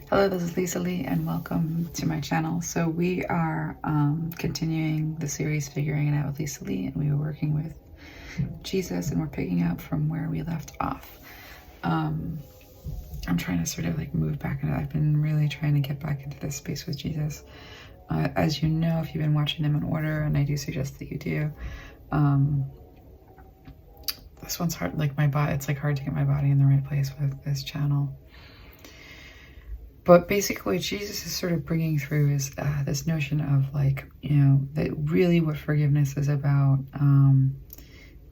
Hello, this is Lisalee and welcome to my channel. So we are continuing the series Figuring It Out with Lisalee, and we were working with Jesus and we're picking up from where we left off. I'm trying to sort of like move back into, I've been really trying to get back into this space with Jesus. As you know, if you've been watching them in order, and I do suggest that you do, this one's hard, like my body, it's like hard to get my body in the right place with this channel. But basically what Jesus is sort of bringing through is this notion of like, you know, that really what forgiveness is about,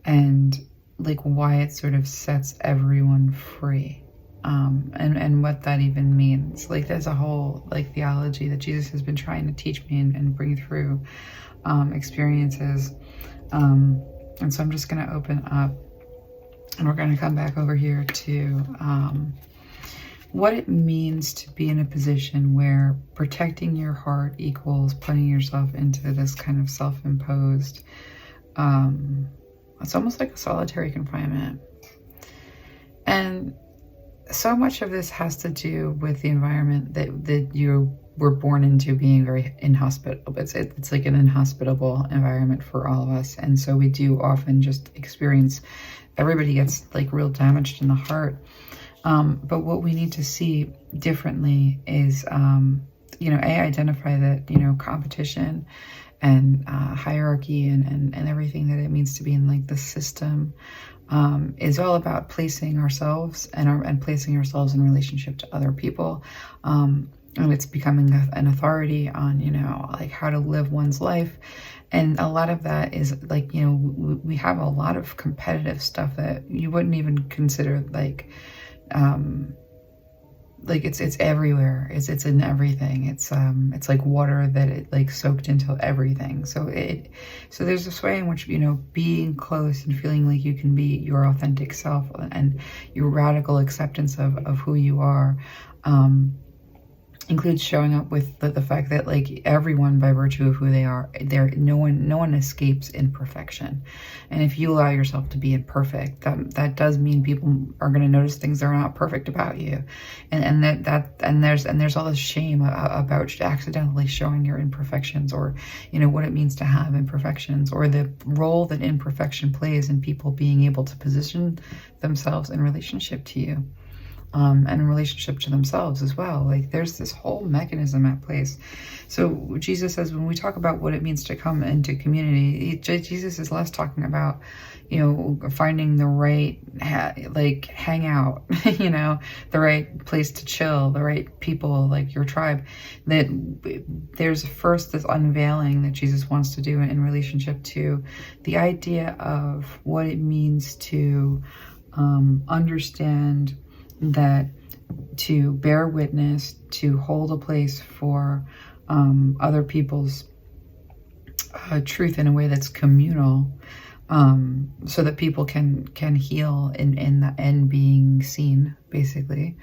and like why it sort of sets everyone free, and what that even means. Like there's a whole like theology that Jesus has been trying to teach me and bring through experiences. And so I'm just going to open up and we're going to come back over here to what it means to be in a position where protecting your heart equals putting yourself into this kind of self-imposed, it's almost like a solitary confinement. And so much of this has to do with the environment that you were born into, being very inhospitable. It's like an inhospitable environment for all of us. And so we do often just experience, everybody gets like real damaged in the heart. But what we need to see differently is, you know, identify that, you know, competition and hierarchy and everything that it means to be in like the system is all about placing ourselves and placing ourselves in relationship to other people. And it's becoming an authority on, you know, like how to live one's life. And a lot of that is like, you know, we have a lot of competitive stuff that you wouldn't even consider like it's everywhere. It's in everything. It's like water that it like soaked into everything. So there's this way in which, you know, being close and feeling like you can be your authentic self and your radical acceptance of who you are, includes showing up with the fact that like everyone, by virtue of who they are, no one escapes imperfection. And if you allow yourself to be imperfect, that does mean people are going to notice things that are not perfect about you, and there's all this shame about accidentally showing your imperfections, or you know what it means to have imperfections, or the role that imperfection plays in people being able to position themselves in relationship to you. And in relationship to themselves as well. Like there's this whole mechanism at place. So Jesus says, when we talk about what it means to come into community, Jesus is less talking about, you know, finding the right, like hangout, you know, the right place to chill, the right people, like your tribe. That there's first this unveiling that Jesus wants to do in relationship to the idea of what it means to understand that to bear witness, to hold a place for other people's truth in a way that's communal, so that people can heal in being seen, basically,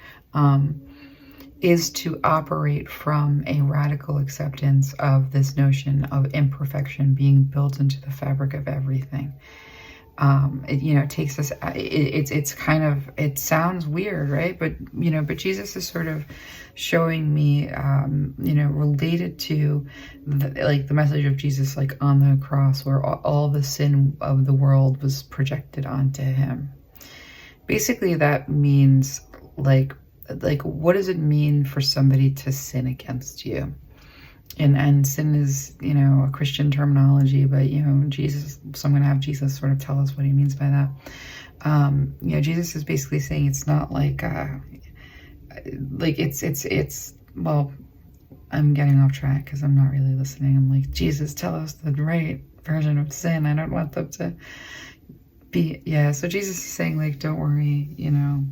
is to operate from a radical acceptance of this notion of imperfection being built into the fabric of everything. You know, it takes us, it's kind of, it sounds weird, right? But, you know, but Jesus is sort of showing me, you know, related to the message of Jesus, like on the cross, where all the sin of the world was projected onto him. Basically, that means like, what does it mean for somebody to sin against you? And sin is, you know, a Christian terminology, but, you know, Jesus, so I'm going to have Jesus sort of tell us what he means by that. You know, Jesus is basically saying it's not like it's, well, I'm getting off track because I'm not really listening. I'm like, Jesus, tell us the right version of sin. I don't want them to be, yeah. So Jesus is saying like, don't worry, you know,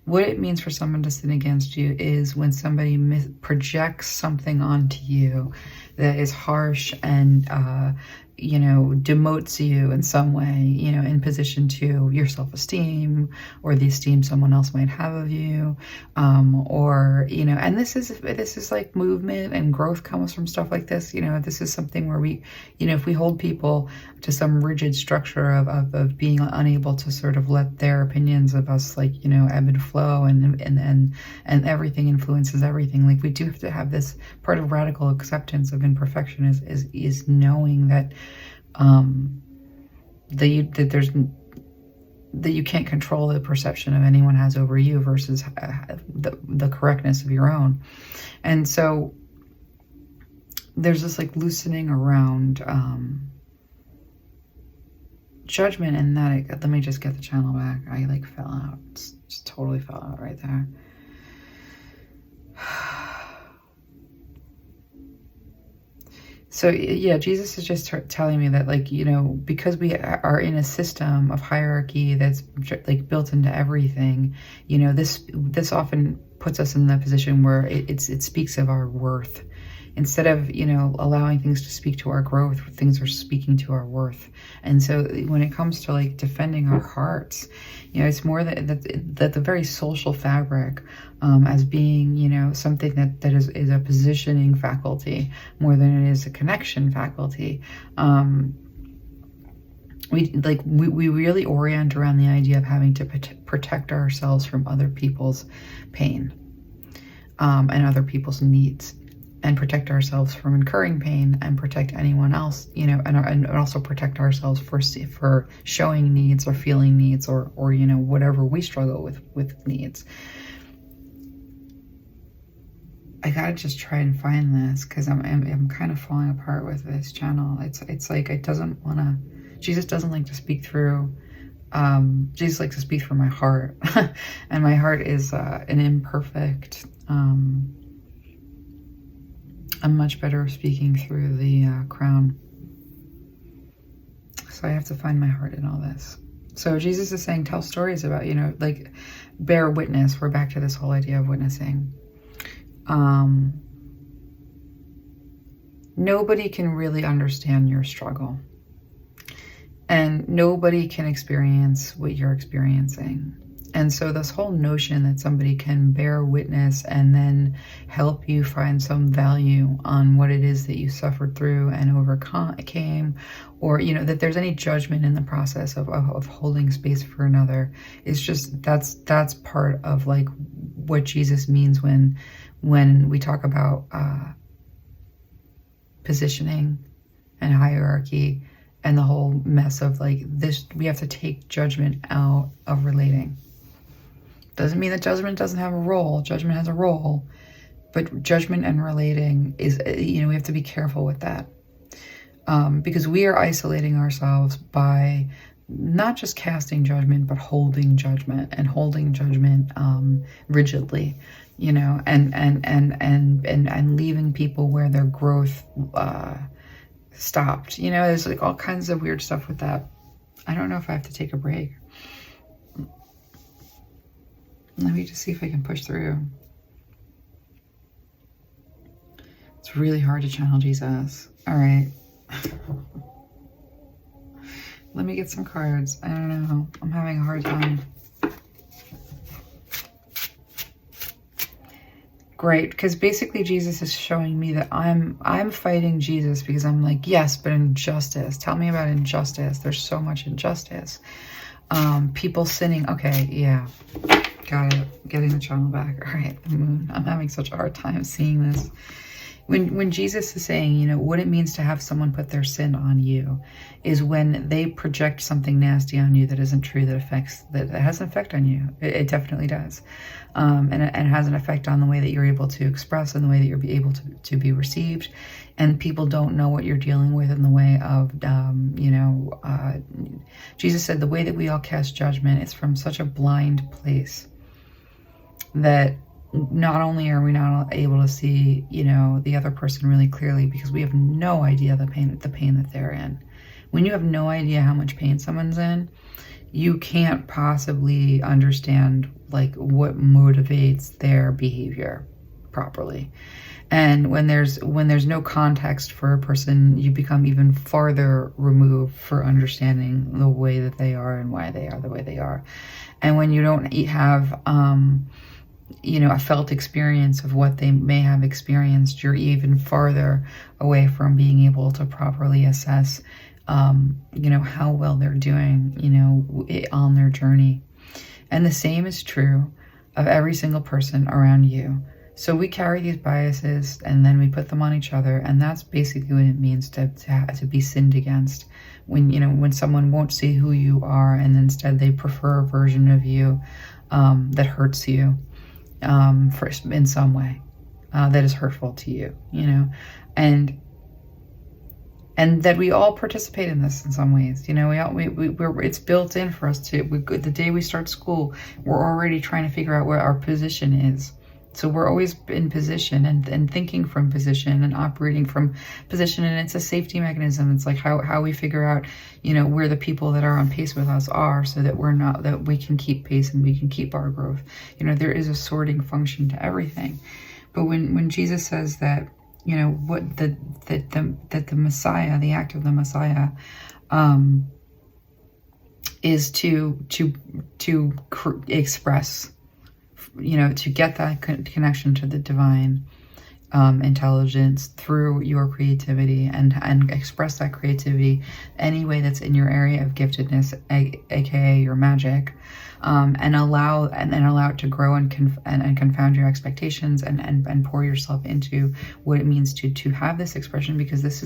what it means for someone to sin against you is when somebody projects something onto you that is harsh and you know, demotes you in some way, you know, in position to your self-esteem or the esteem someone else might have of you, or, you know, and this is like movement and growth comes from stuff like this. You know, this is something where we, you know, if we hold people to some rigid structure of being unable to sort of let their opinions of us, like, you know, ebb and flow, and everything influences everything. Like, we do have to have this part of radical acceptance of imperfection is knowing that that you can't control the perception of anyone has over you versus the correctness of your own. And so there's this like loosening around judgment, and that let me just get the channel back. I like fell out, just totally fell out right there. So yeah, Jesus is just telling me that, like, you know, because we are in a system of hierarchy that's like built into everything, you know, this often puts us in the position where it speaks of our worth. Instead of, you know, allowing things to speak to our growth, things are speaking to our worth. And so when it comes to like defending our hearts, you know, it's more that the very social fabric as being, you know, something that is a positioning faculty more than it is a connection faculty. We really orient around the idea of having to protect ourselves from other people's pain and other people's needs, and protect ourselves from incurring pain, and protect anyone else, you know, and also protect ourselves for showing needs or feeling needs or you know, whatever we struggle with needs. I gotta just try and find this, because I'm kind of falling apart with this channel. It's like it doesn't want to. Jesus doesn't like to speak through. Jesus likes to speak through my heart, and my heart is an imperfect. I'm much better speaking through the crown. So I have to find my heart in all this. So Jesus is saying, tell stories about, you know, like, bear witness. We're back to this whole idea of witnessing. Nobody can really understand your struggle. And nobody can experience what you're experiencing. And so this whole notion that somebody can bear witness and then help you find some value on what it is that you suffered through and overcame, or, you know, that there's any judgment in the process of holding space for another, is just, that's part of like what Jesus means when we talk about positioning and hierarchy and the whole mess of like this. We have to take judgment out of relating. Doesn't mean that judgment doesn't have a role. Judgment has a role, but judgment and relating is, you know, we have to be careful with that, because we are isolating ourselves by not just casting judgment, but holding judgment, and holding judgment rigidly, you know, and leaving people where their growth stopped. You know, there's like all kinds of weird stuff with that. I don't know if I have to take a break. Let me just see if I can push through. It's really hard to channel Jesus. All right. Let me get some cards. I don't know. I'm having a hard time. Great, because basically Jesus is showing me that I'm fighting Jesus, because I'm like, yes, but injustice. Tell me about injustice. There's so much injustice. People sinning. Okay, yeah. Got it. Getting the channel back. All right, the moon. I'm having such a hard time seeing this. When Jesus is saying, you know, what it means to have someone put their sin on you is when they project something nasty on you that isn't true, that has an effect on you. It definitely does. And it has an effect on the way that you're able to express and the way that you're able to be received. And people don't know what you're dealing with in the way of, you know, Jesus said the way that we all cast judgment is from such a blind place that not only are we not able to see, you know, the other person really clearly, because we have no idea the pain that they're in. When you have no idea how much pain someone's in, you can't possibly understand like what motivates their behavior. properly. And when there's no context for a person, you become even farther removed for understanding the way that they are and why they are the way they are. And when you don't have, you know, a felt experience of what they may have experienced, you're even farther away from being able to properly assess, you know, how well they're doing, you know, on their journey. And the same is true of every single person around you. So we carry these biases and then we put them on each other, and that's basically what it means to be sinned against. When, you know, when someone won't see who you are and instead they prefer a version of you that hurts you in some way, that is hurtful to you, you know, and that we all participate in this in some ways. You know, it's built in for us to, the day we start school, we're already trying to figure out where our position is. So we're always in position and thinking from position and operating from position, and it's a safety mechanism. It's like how we figure out, you know, where the people that are on pace with us are, so that that we can keep pace and we can keep our growth. You know, there is a sorting function to everything. But when Jesus says that, you know, what that the Messiah, the act of the Messiah, is to express, you know, to get that connection to the divine intelligence through your creativity, and express that creativity any way that's in your area of giftedness, aka your magic, and allow it to grow and confound your expectations, and pour yourself into what it means to have this expression, because this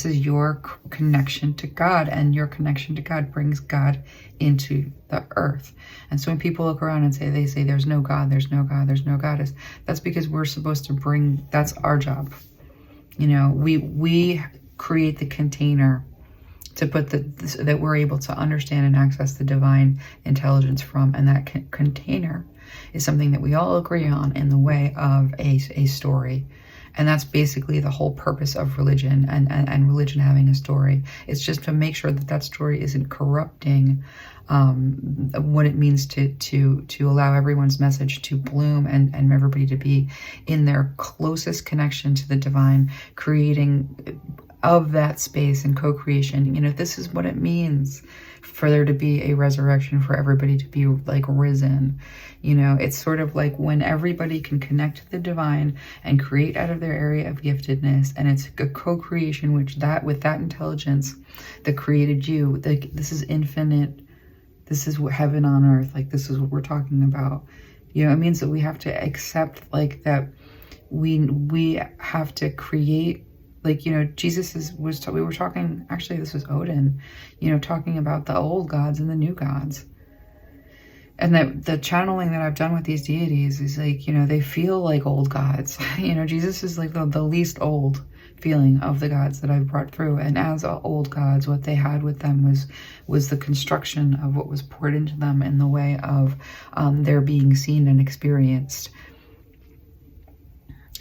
is your connection to God, and your connection to God brings God into the earth. And so when people look around and they say there's no God, there's no God, there's no God, that's because we're supposed to bring, that's our job. You know, we create the container to put that we're able to understand and access the divine intelligence from, and that container is something that we all agree on in the way of a story. And that's basically the whole purpose of religion, and religion having a story. It's just to make sure that story isn't corrupting what it means to allow everyone's message to bloom, and everybody to be in their closest connection to the divine, creating of that space and co-creation. You know, this is what it means for there to be a resurrection, for everybody to be like risen. You know, it's sort of like when everybody can connect to the divine and create out of their area of giftedness, and it's a co-creation, with that intelligence that created you. Like, this is infinite. This is what heaven on earth, like, this is what we're talking about. You know, it means that we have to accept, like, that we have to create, like, you know, we were talking, actually this was Odin, you know, talking about the old gods and the new gods. And that the channeling that I've done with these deities is like, you know, they feel like old gods. You know, Jesus is like the least old feeling of the gods that I've brought through. And as old gods, what they had with them was the construction of what was poured into them in the way of their being seen and experienced,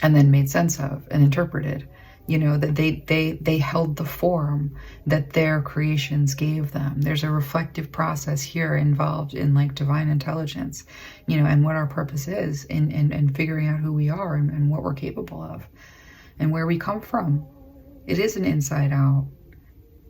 and then made sense of and interpreted. You know, that they held the form that their creations gave them. There's a reflective process here involved in, like, divine intelligence, you know, and what our purpose is in figuring out who we are and what we're capable of and where we come from. It is an inside out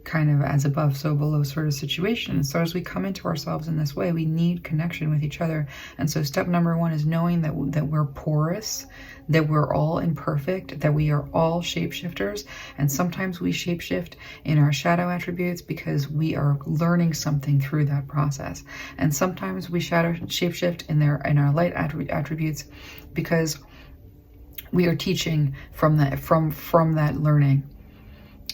kind of as above, so below sort of situation. So as we come into ourselves in this way, we need connection with each other. And so step number one is knowing that we're porous, that we're all imperfect, that we are all shapeshifters. And sometimes we shapeshift in our shadow attributes because we are learning something through that process. And sometimes we shapeshift in our light attributes because we are teaching from that learning.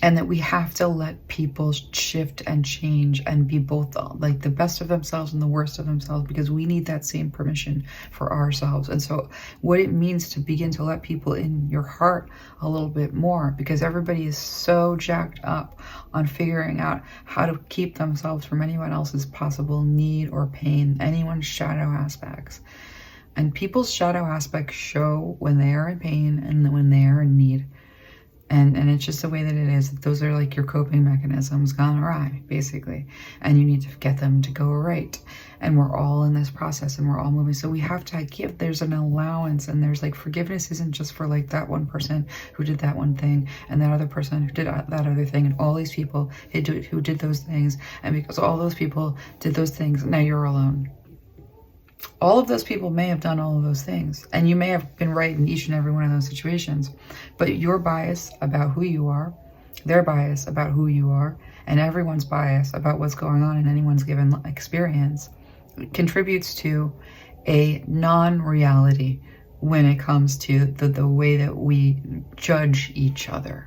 And that we have to let people shift and change and be both, like, the best of themselves and the worst of themselves, because we need that same permission for ourselves. And so what it means to begin to let people in your heart a little bit more, because everybody is so jacked up on figuring out how to keep themselves from anyone else's possible need or pain, anyone's shadow aspects. And people's shadow aspects show when they are in pain and when they are in need. And it's just the way that it is. Those are like your coping mechanisms gone awry, basically. And you need to get them to go right. And we're all in this process and we're all moving. So we have to give, there's an allowance, and there's like, forgiveness isn't just for like that one person who did that one thing and that other person who did that other thing and all these people who did those things. And because all those people did those things, now you're alone. All of those people may have done all of those things, and you may have been right in each and every one of those situations, but your bias about who you are, their bias about who you are, and everyone's bias about what's going on in anyone's given experience contributes to a non-reality when it comes to the way that we judge each other.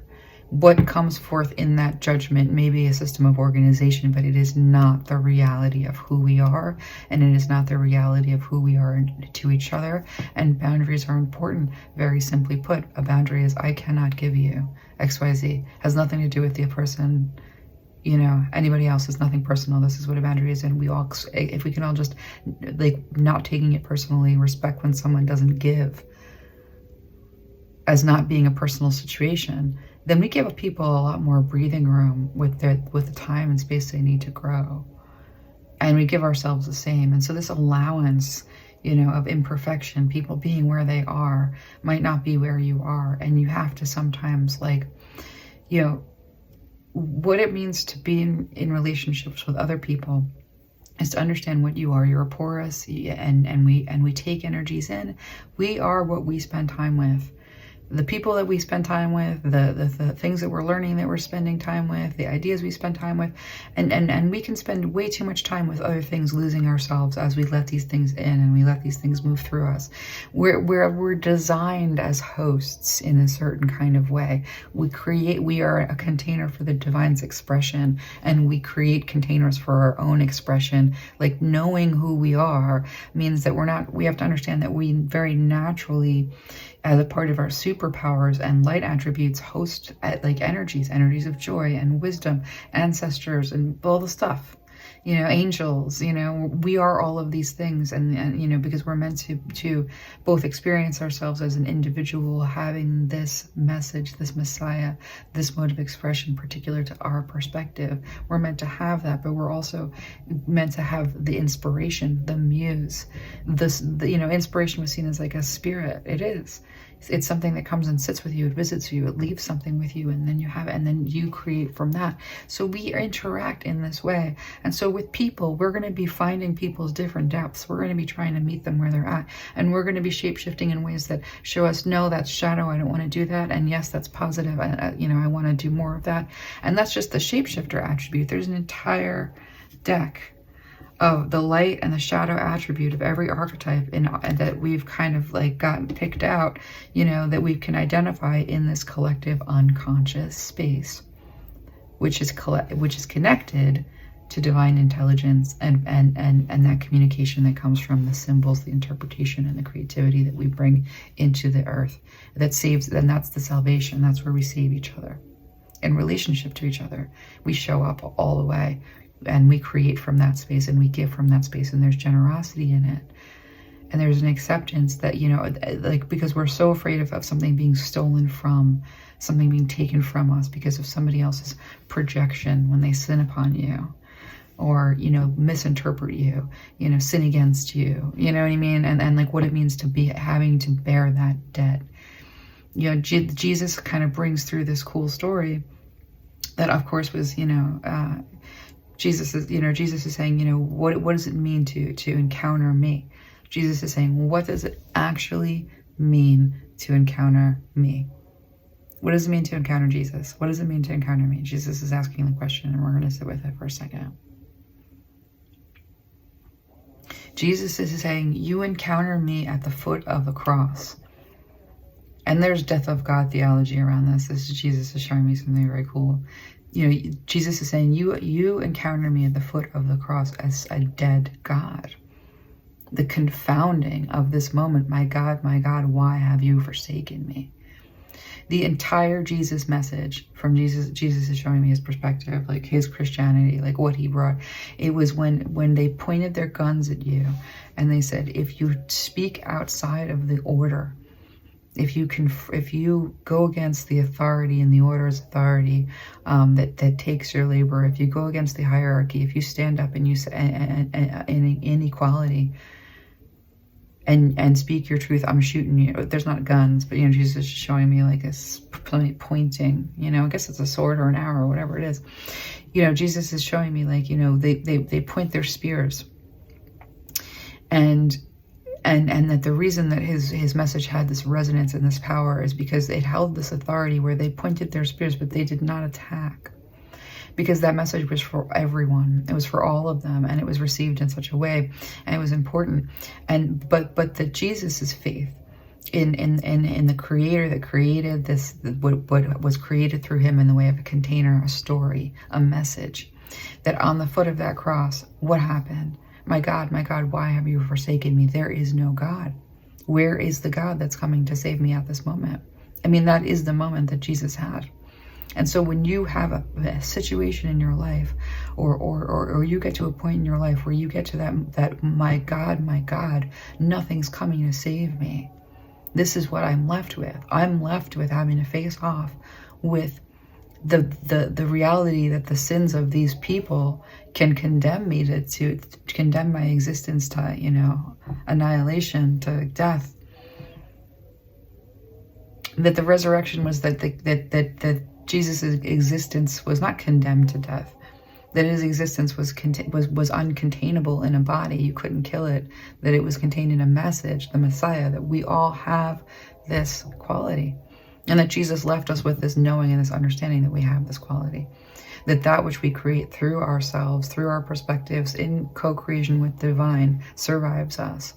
What comes forth in that judgment may be a system of organization, but it is not the reality of who we are, and it is not the reality of who we are to each other. And boundaries are important. Very simply put, a boundary is, I cannot give you XYZ. Has nothing to do with the person, you know, anybody else. Is nothing personal. This is what a boundary is. And we all, if we can all just, like, not taking it personally, respect when someone doesn't give as not being a personal situation, then we give people a lot more breathing room with the time and space they need to grow. And we give ourselves the same. And so this allowance, you know, of imperfection, people being where they are, might not be where you are. And you have to sometimes, like, you know, what it means to be in relationships with other people is to understand what you are. You're a porous, and we take energies in. We are what we spend time with. The people that we spend time with, the things that we're learning that we're spending time with, the ideas we spend time with, and we can spend way too much time with other things, losing ourselves as we let these things in and we let these things move through us. We're designed as hosts in a certain kind of way. We are a container for the divine's expression, and we create containers for our own expression. Like, knowing who we are means that we have to understand that we very naturally, as a part of our superpowers and light attributes, host at like energies of joy and wisdom, ancestors, and all the stuff, you know, angels. You know, we are all of these things, and you know, because we're meant to both experience ourselves as an individual having this message, this Messiah, this mode of expression particular to our perspective. We're meant to have that, but we're also meant to have the inspiration, the muse. You know, inspiration was seen as like a spirit. It is. It's something that comes and sits with you, it visits you, it leaves something with you, and then you have it, and then you create from that. So we interact in this way. And so with people, we're going to be finding people's different depths. We're going to be trying to meet them where they're at. And we're going to be shape-shifting in ways that show us, no, that's shadow, I don't want to do that. And yes, that's positive, you know, I want to do more of that. And that's just the shapeshifter attribute. There's an entire deck of the light and the shadow attribute of every archetype and that we've kind of like gotten picked out, you know, that we can identify in this collective unconscious space, which is connected to divine intelligence and that communication that comes from the symbols, the interpretation, and the creativity that we bring into the earth. That saves, and that's the salvation. That's where we save each other. In relationship to each other, we show up all the way. And we create from that space, and we give from that space, and there's generosity in it. And there's an acceptance that, you know, like, because we're so afraid of something being stolen from, something being taken from us because of somebody else's projection when they sin upon you, or, you know, misinterpret you, you know, sin against you, you know what I mean? And like what it means to be having to bear that debt. You know, Jesus kind of brings through this cool story that, of course, was, you know, Jesus is saying, you know, what does it mean to encounter me? Jesus is saying, what does it actually mean to encounter me? What does it mean to encounter Jesus? What does it mean to encounter me? Jesus is asking the question, and we're going to sit with it for a second. Jesus is saying, you encounter me at the foot of the cross. And there's death of God theology around this. Jesus is showing me something very cool. You know, Jesus is saying, you encounter me at the foot of the cross as a dead God. The confounding of this moment, my God, why have you forsaken me? The entire Jesus message from Jesus is showing me his perspective, like his Christianity, like what he brought. It was when they pointed their guns at you and they said, if you speak outside of the order, if you go against the authority and the order's authority that takes your labor, if you go against the hierarchy, if you stand up and you in equality and speak your truth, I'm shooting you. There's not guns, but Jesus is showing me like this pointing. I guess it's a sword or an arrow or whatever it is. Jesus is showing me like they point their spears, and that the reason that his message had this resonance and this power is because it held this authority where they pointed their spears, but they did not attack, because that message was for everyone. It was for all of them, and it was received in such a way, and it was important. But that Jesus's faith in the Creator that created this, what was created through him in the way of a container, a story, a message, that on the foot of that cross, what happened? My God, why have you forsaken me? There is no God. Where is the God that's coming to save me at this moment? I mean, that is the moment that Jesus had. And so when you have a situation in your life, or you get to a point in your life where you get to that my God, nothing's coming to save me. This is what I'm left with. I'm left with having to face off with the reality that the sins of these people can condemn me to condemn my existence to, annihilation, to death. That the resurrection was that Jesus' existence was not condemned to death. That his existence was uncontainable in a body. You couldn't kill it. That it was contained in a message, the Messiah, that we all have this quality. And that Jesus left us with this knowing and this understanding that we have this quality. That which we create through ourselves, through our perspectives, in co-creation with the divine, survives us.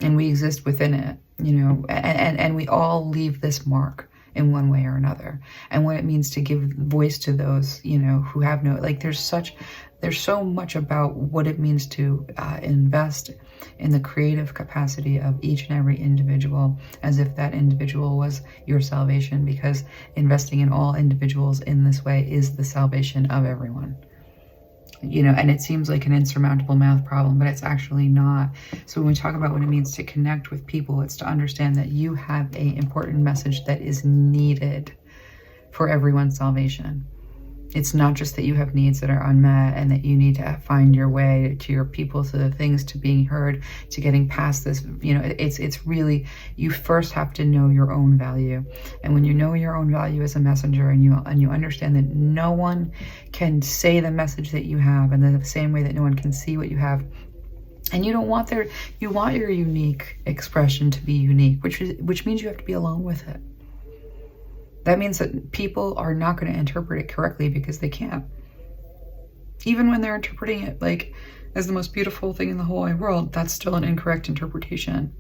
And we exist within it, and we all leave this mark in one way or another. And what it means to give voice to those, who have no, there's so much about what it means to invest in the creative capacity of each and every individual, as if that individual was your salvation, because investing in all individuals in this way is the salvation of everyone. And it seems like an insurmountable math problem, but it's actually not. So when we talk about what it means to connect with people, it's to understand that you have an important message that is needed for everyone's salvation. It's not just that you have needs that are unmet and that you need to find your way to your people, to the things, to being heard, to getting past this. It's really, you first have to know your own value. And when you know your own value as a messenger, and you understand that no one can say the message that you have, and in the same way that no one can see what you have, and you want your unique expression to be unique, which means you have to be alone with it. That means that people are not going to interpret it correctly because they can't. Even when they're interpreting it like as the most beautiful thing in the whole wide world, that's still an incorrect interpretation.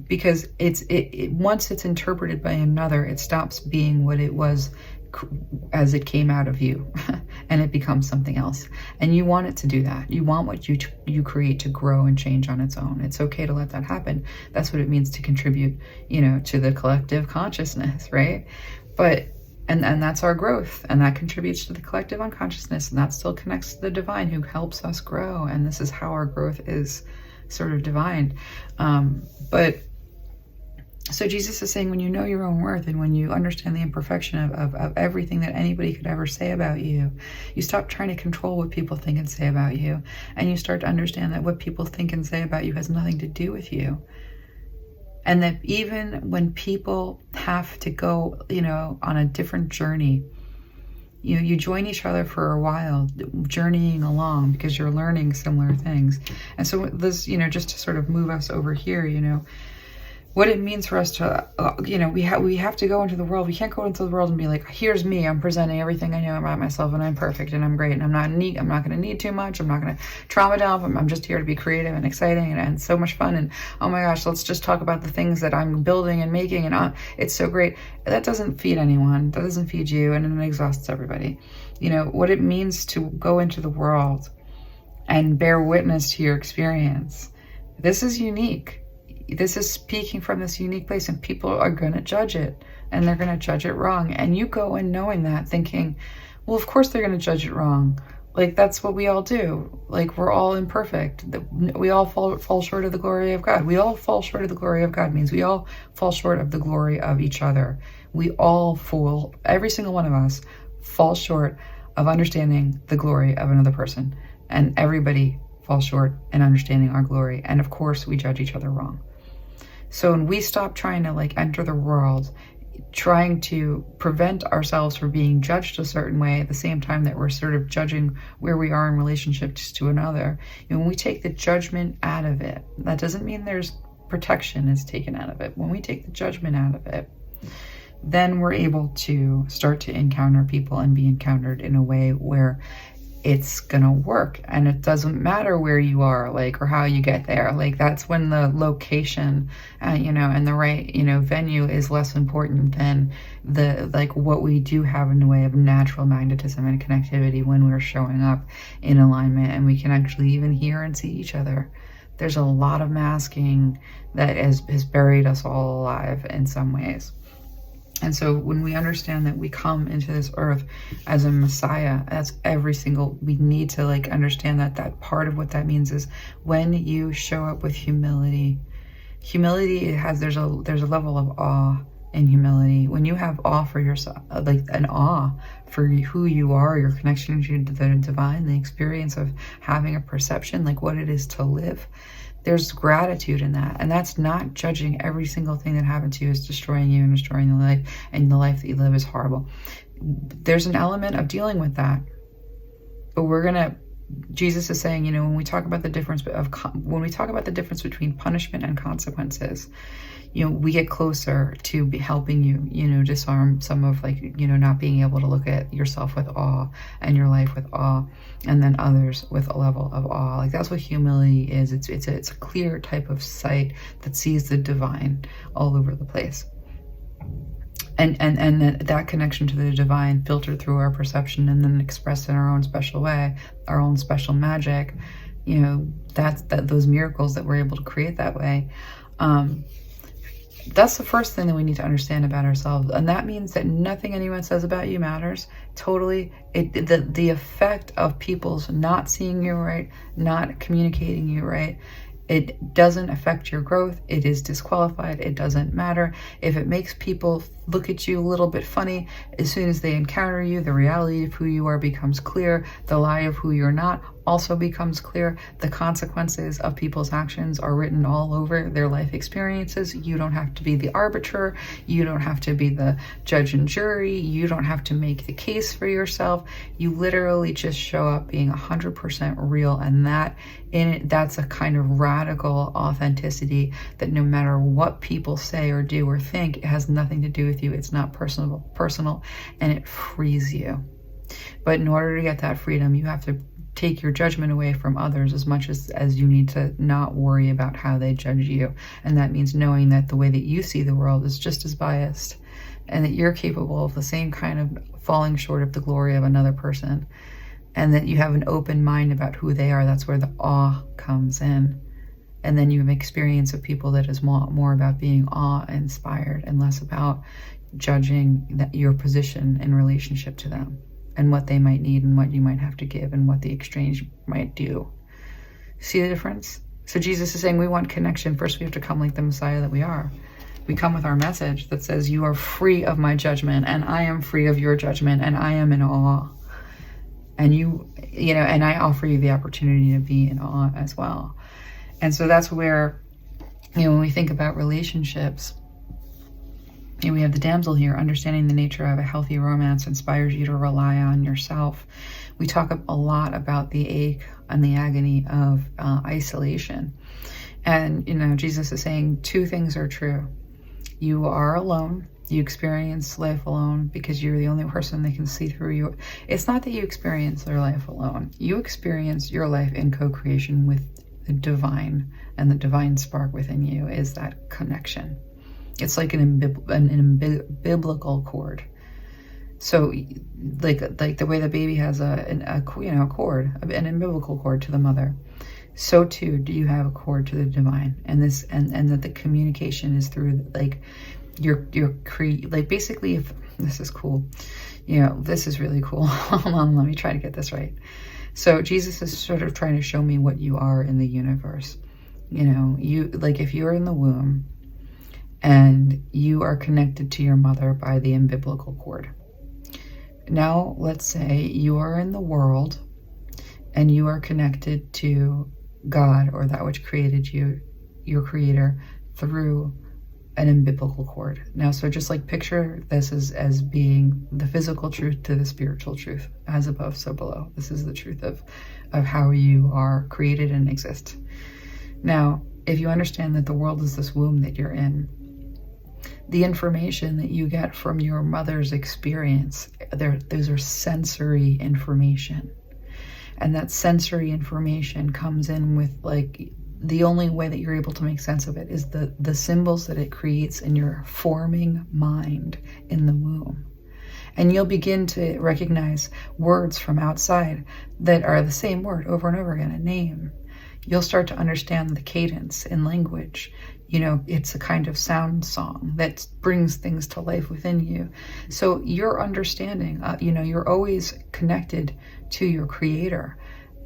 Because once it's interpreted by another, it stops being what it was as it came out of you, and it becomes something else. And you want it to do that. You want what you create to grow and change on its own. It's okay to let that happen. That's what it means to contribute, to the collective consciousness, right? But and that's our growth, and that contributes to the collective unconsciousness, and that still connects to the divine who helps us grow. And this is how our growth is sort of divine. So Jesus is saying, when you know your own worth, and when you understand the imperfection of everything that anybody could ever say about you, you stop trying to control what people think and say about you, and you start to understand that what people think and say about you has nothing to do with you. And that even when people have to go, on a different journey, you join each other for a while, journeying along because you're learning similar things. And so this, just to sort of move us over here, what it means for us to, we have to go into the world. We can't go into the world and be like, here's me, I'm presenting everything I know about myself, and I'm perfect, and I'm great, and I'm not going to need too much, I'm not going to trauma dump, I'm just here to be creative and exciting and so much fun, and oh my gosh, let's just talk about the things that I'm building and making, and it's so great. That doesn't feed anyone, that doesn't feed you, and it exhausts everybody. What it means to go into the world and bear witness to your experience. This is unique. This is speaking from this unique place, and people are going to judge it, and they're going to judge it wrong. And you go in knowing that, thinking, well, of course they're going to judge it wrong. Like, that's what we all do. Like, we're all imperfect. We all fall short of the glory of God. We all fall short of the glory of God means we all fall short of the glory of each other. We all fall, every single one of us falls short of understanding the glory of another person. And everybody falls short in understanding our glory. And of course, we judge each other wrong. So when we stop trying to like enter the world, trying to prevent ourselves from being judged a certain way at the same time that we're sort of judging where we are in relationships to another, and when we take the judgment out of it, that doesn't mean there's protection is taken out of it. When we take the judgment out of it, then we're able to start to encounter people and be encountered in a way where it's gonna work. And it doesn't matter where you are, like, or how you get there. Like, that's when the location, you know, and the right, you know, venue is less important than the, like, what we do have in the way of natural magnetism and connectivity when we're showing up in alignment and we can actually even hear and see each other. There's a lot of masking that has buried us all alive in some ways. And so when we understand that we come into this earth as a Messiah, that's every single, we need to like understand that part of what that means is when you show up with humility, there's a level of awe in humility. When you have awe for yourself, like an awe for who you are, your connection to the divine, the experience of having a perception, like what it is to live, there's gratitude in that. And that's not judging every single thing that happened to you is destroying you and destroying the life, and the life that you live is horrible. There's an element of dealing with that. But Jesus is saying, you know, when we talk about the difference between punishment and consequences, you know, we get closer to helping you, you know, disarm some of, like, you know, not being able to look at yourself with awe and your life with awe, and then others with a level of awe. Like, that's what humility is. It's a clear type of sight that sees the divine all over the place. And that connection to the divine filtered through our perception and then expressed in our own special way, our own special magic, you know, those miracles that we're able to create that way. That's the first thing that we need to understand about ourselves. And that means that nothing anyone says about you matters. Totally. The effect of people's not seeing you right, not communicating you right, it doesn't affect your growth. It is disqualified. It doesn't matter. If it makes people look at you a little bit funny, as soon as they encounter you, the reality of who you are becomes clear. The lie of who you're not also becomes clear. The consequences of people's actions are written all over their life experiences. You don't have to be the arbiter. You don't have to be the judge and jury. You don't have to make the case for yourself. You literally just show up being 100% real, and that's a kind of radical authenticity that no matter what people say or do or think, it has nothing to do with you. It's not personal, and it frees you. But in order to get that freedom, you have to take your judgment away from others as much as you need to not worry about how they judge you. And that means knowing that the way that you see the world is just as biased, and that you're capable of the same kind of falling short of the glory of another person, and that you have an open mind about who they are. That's where the awe comes in. And then you have an experience of people that is more about being awe-inspired and less about judging your position in relationship to them and what they might need and what you might have to give and what the exchange might do. See the difference? So Jesus is saying we want connection. First, we have to come like the Messiah that we are. We come with our message that says, you are free of my judgment, and I am free of your judgment, and I am in awe. And you know, and I offer you the opportunity to be in awe as well. And so that's where, you know, when we think about relationships, and we have the damsel here, understanding the nature of a healthy romance inspires you to rely on yourself. We talk a lot about the ache and the agony of isolation. And, you know, Jesus is saying two things are true. You are alone. You experience life alone because you're the only person that can see through you. It's not that you experience their life alone. You experience your life in co-creation with the divine, and the divine spark within you is that connection. It's like an umbilical cord. So like the way the baby has a cord, an umbilical cord to the mother, so too do you have a cord to the divine. And that the communication is through like like basically, if this is cool, you know, this is really cool. Hold on, let me try to get this right. So Jesus is sort of trying to show me what you are in the universe. You know, like if you're in the womb and you are connected to your mother by the umbilical cord. Now, let's say you are in the world and you are connected to God, or that which created you, your creator, through an umbilical cord. Now, so just like picture this as being the physical truth to the spiritual truth, as above, so below. This is the truth of how you are created and exist. Now, if you understand that the world is this womb that you're in, the information that you get from your mother's experience, those are sensory information. And that sensory information comes in with, like, the only way that you're able to make sense of it is the symbols that it creates in your forming mind in the womb. And you'll begin to recognize words from outside that are the same word over and over again, a name. You'll start to understand the cadence in language. You know, it's a kind of sound song that brings things to life within you. So your understanding, you know, you're always connected to your creator.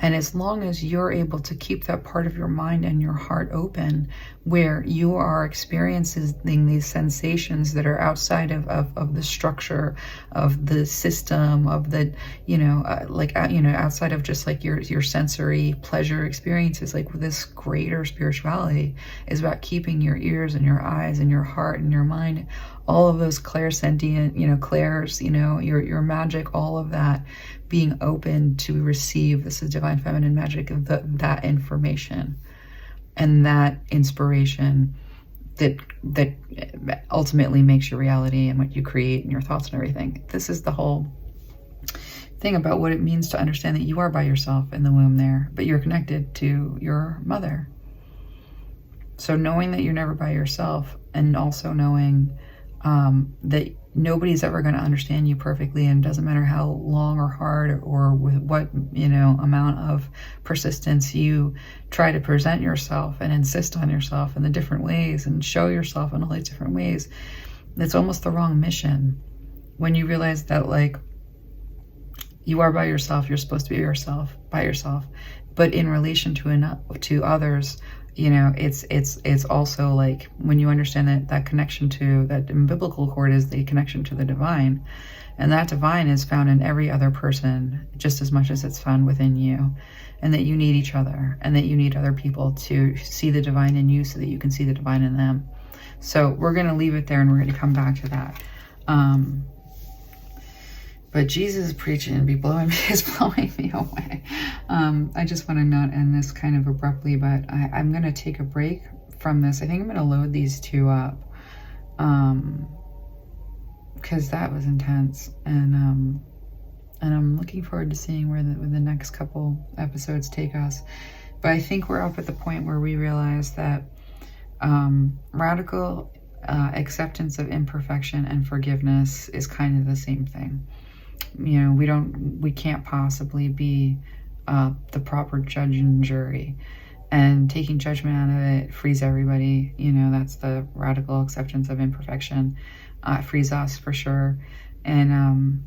And as long as you're able to keep that part of your mind and your heart open, where you are experiencing these sensations that are outside of the structure of the system, of the, you know, outside of just like your sensory pleasure experiences, like this greater spirituality is about keeping your ears and your eyes and your heart and your mind, all of those clairsentient, you know, clairs, you know, your magic, all of that being open to receive. This is divine feminine magic of that information and that inspiration that ultimately makes your reality and what you create and your thoughts and everything. This is the whole thing about what it means to understand that you are by yourself in the womb there, but you're connected to your mother. So knowing that you're never by yourself, and also knowing that nobody's ever going to understand you perfectly, and it doesn't matter how long or hard or with what, you know, amount of persistence you try to present yourself and insist on yourself in the different ways and show yourself in all these different ways. It's almost the wrong mission when you realize that, like, you are by yourself, you're supposed to be yourself, by yourself, but in relation to others, you know, it's also like when you understand that connection to that umbilical cord is the connection to the divine, and that divine is found in every other person just as much as it's found within you, and that you need each other, and that you need other people to see the divine in you so that you can see the divine in them. So we're going to leave it there, and we're going to come back to that. But Jesus is preaching and is blowing me away. I just want to not end this kind of abruptly, but I'm going to take a break from this. I think I'm going to load these two up because that was intense. And I'm looking forward to seeing where the next couple episodes take us. But I think we're up at the point where we realize that radical acceptance of imperfection and forgiveness is kind of the same thing. You know, we can't possibly be the proper judge and jury, and taking judgment out of it frees everybody. You know, that's the radical acceptance of imperfection. Frees us for sure. And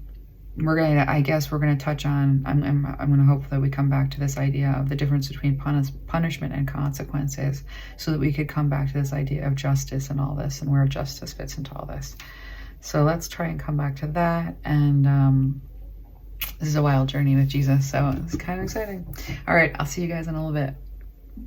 I guess we're gonna touch on, I'm gonna hope that we come back to this idea of the difference between punishment and consequences, so that we could come back to this idea of justice and all this, and where justice fits into all this. So let's try and come back to that. And this is a wild journey with Jesus, so it's kind of exciting. All right, I'll see you guys in a little bit.